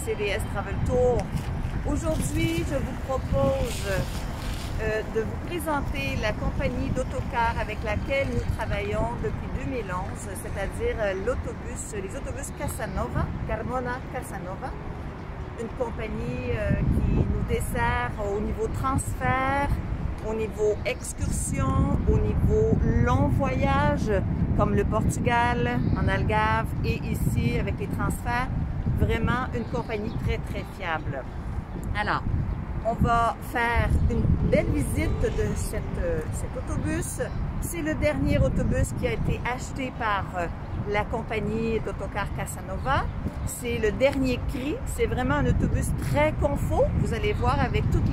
CDS Travel Tour. Aujourd'hui, je vous propose de vous présenter la compagnie d'autocar avec laquelle nous travaillons depuis 2011, c'est-à-dire les autobus Casanova, Carmona Casanova, une compagnie qui nous dessert au niveau transfert, au niveau excursion, au niveau long voyage, comme le Portugal, en Algarve et ici avec les transferts. Vraiment une compagnie très fiable. Alors, on va faire une belle visite de cet autobus. C'est le dernier autobus qui a été acheté par la compagnie d'autocar Casanova. C'est le dernier cri. C'est vraiment un autobus très confort. Vous allez voir avec toutes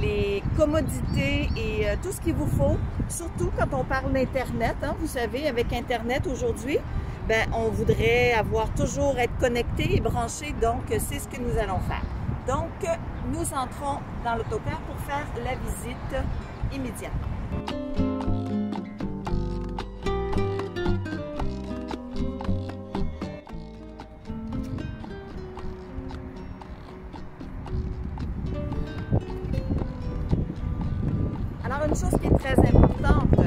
les commodités et tout ce qu'il vous faut. Surtout quand on parle d'Internet. Hein, vous savez, avec Internet aujourd'hui, ben, on voudrait toujours être connecté et branché. Donc, c'est ce que nous allons faire. Donc, nous entrons dans l'autocar pour faire la visite immédiatement. Alors, une chose qui est très importante,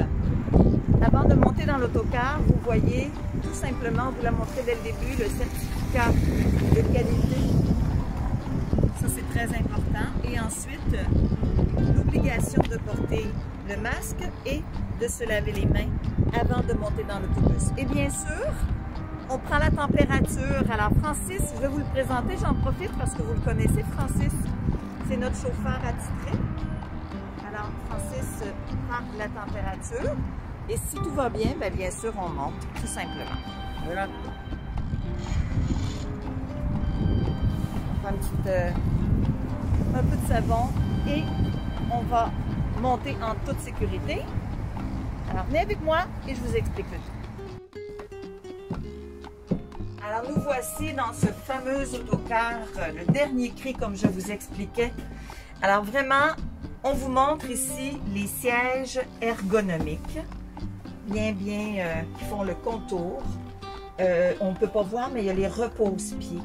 avant de monter dans l'autocar, vous voyez tout simplement, on vous l'a montré dès le début, le certificat de qualité. Ça, c'est très important. Et ensuite, l'obligation de porter le masque et de se laver les mains avant de monter dans l'autobus. Et bien sûr, on prend la température. Alors, Francis, je vais vous le présenter. J'en profite parce que vous le connaissez, Francis. C'est notre chauffeur attitré. Alors, Francis prend la température. Et si tout va bien, bien sûr, on monte, tout simplement. Voilà. On prend un peu de savon et on va monter en toute sécurité. Alors, venez avec moi et je vous explique le tout. Alors, nous voici dans ce fameux autocar, le dernier cri, comme je vous expliquais. Alors, vraiment, on vous montre ici les sièges ergonomiques, qui font le contour. On ne peut pas voir, mais il y a les repose-pieds.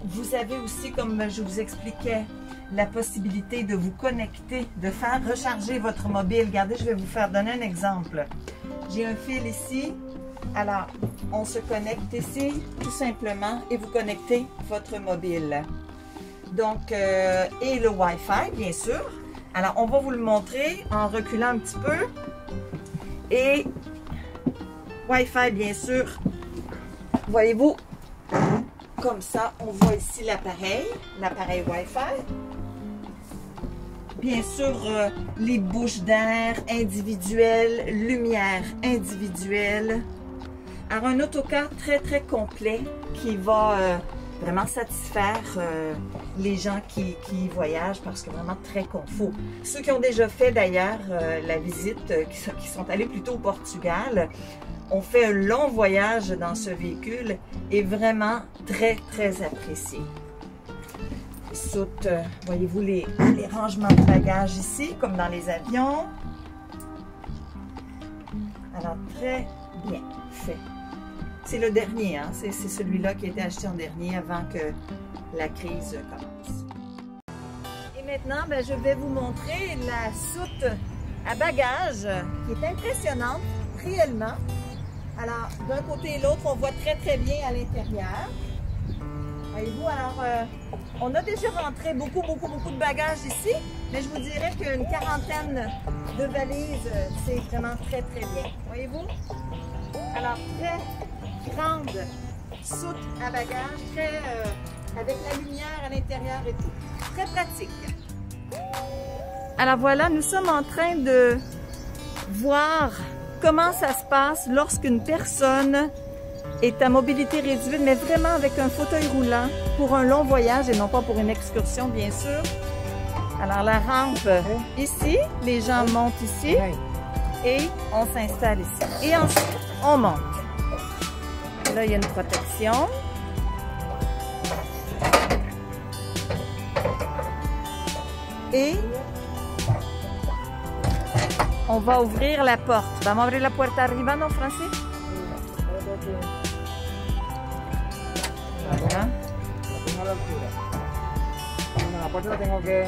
Vous avez aussi, comme je vous expliquais, la possibilité de vous connecter, de faire recharger votre mobile. Regardez, je vais vous faire donner un exemple. J'ai un fil ici. Alors, on se connecte ici, tout simplement, et vous connectez votre mobile. Donc, et le Wi-Fi, bien sûr. Alors, on va vous le montrer en reculant un petit peu. Et Wi-Fi, bien sûr. Voyez-vous, comme ça, on voit ici l'appareil Wi-Fi. Bien sûr, les bouches d'air individuelles, lumière individuelle. Alors, un autocar très complet qui va vraiment satisfaire les gens qui voyagent parce que vraiment très confort. Ceux qui ont déjà fait d'ailleurs la visite, qui sont allés plutôt au Portugal, ont fait un long voyage dans ce véhicule et vraiment très apprécié. Voyez-vous les rangements de bagages ici, comme dans les avions. Alors, très bien fait. C'est le dernier, hein? C'est celui-là qui a été acheté en dernier avant que la crise commence. Et maintenant, je vais vous montrer la soute à bagages qui est impressionnante, réellement. Alors, d'un côté et l'autre, on voit très bien à l'intérieur. Voyez-vous, alors, on a déjà rentré beaucoup de bagages ici, mais je vous dirais qu'une quarantaine de valises, c'est vraiment très bien. Voyez-vous? Alors, très grande soute à bagages, avec la lumière à l'intérieur et tout. Très pratique. Alors voilà, nous sommes en train de voir comment ça se passe lorsqu'une personne est à mobilité réduite, mais vraiment avec un fauteuil roulant pour un long voyage et non pas pour une excursion, bien sûr. Alors, la rampe ici, les gens montent ici et on s'installe ici. Et ensuite, on monte. Là, il y a une protection. Et on va ouvrir la porte. Vamos a abrir la puerta arriba, ¿no, Francis? Voilà. a la altura. Aparte lo tengo que...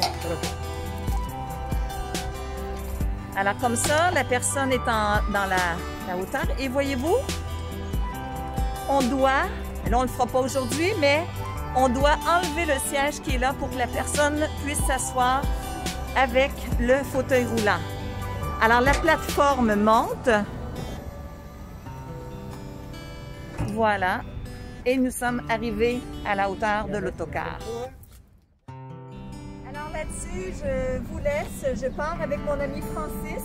Alors comme ça, la personne est dans la hauteur. Et voyez-vous, on doit, là on ne le fera pas aujourd'hui, mais on doit enlever le siège qui est là pour que la personne puisse s'asseoir avec le fauteuil roulant. Alors la plateforme monte. Voilà. Et nous sommes arrivés à la hauteur de l'autocar. Alors là-dessus, je vous laisse. Je pars avec mon ami Francis.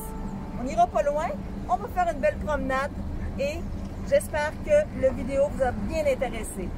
On n'ira pas loin. On va faire une belle promenade et j'espère que la vidéo vous a bien intéressé.